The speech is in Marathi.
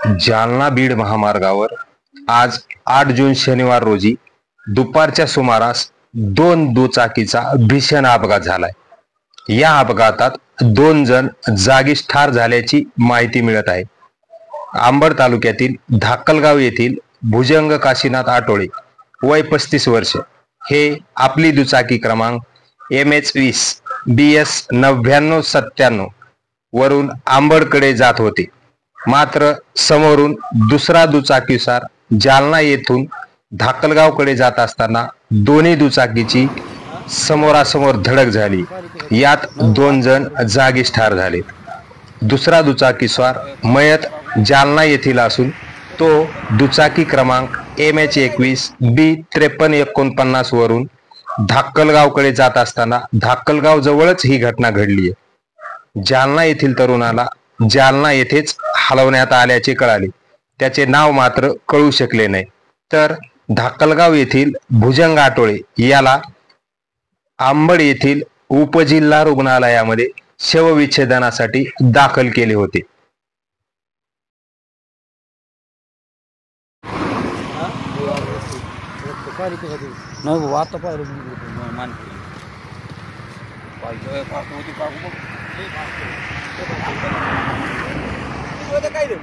जालना बीड महामार्गावर आज 8 जून शनिवार रोजी दुपारच्या सुमारास दोन दुचाकीचा भीषण अपघात झालाय। या अपघातात 2 जण जागीच ठार झाल्याची माहिती मिळत आहे। अंबड तालुक्यातील धाकलगाव येथील भुजंग काशीनाथ आटोळे वय 35 वर्ष हे आपली दुचाकी क्रमांक MH20 BS 9997 वरून अंबडकडे जात होते। मात्र समोरून दुसरा दुचाकीस्वार जालना येथून धाकलगावकडे जात असताना दोन्ही दुचाकीची समोरासमोर धडक झाली। यात 2 जण जागीच ठार झाले। दुसरा दुचाकीस्वार मयत जालना येथील असून तो दुचाकी क्रमांक MH21 B 5349 वरून धाकलगावकडे जात असताना धाकलगाव जवळच ही घटना घडली आहे। जालना येथील तरुणाला जालना येथेच हलवण्यात आल्याचे कळाले। त्याचे नाव मात्र कळू शकले नाही। तर धाकलगाव येथील भुजंग आटोळे याला अंबड येथील उपजिल्हा रुग्णालयामध्ये शवविच्छेदनासाठी दाखल केले होते। नाही आता पाहिजे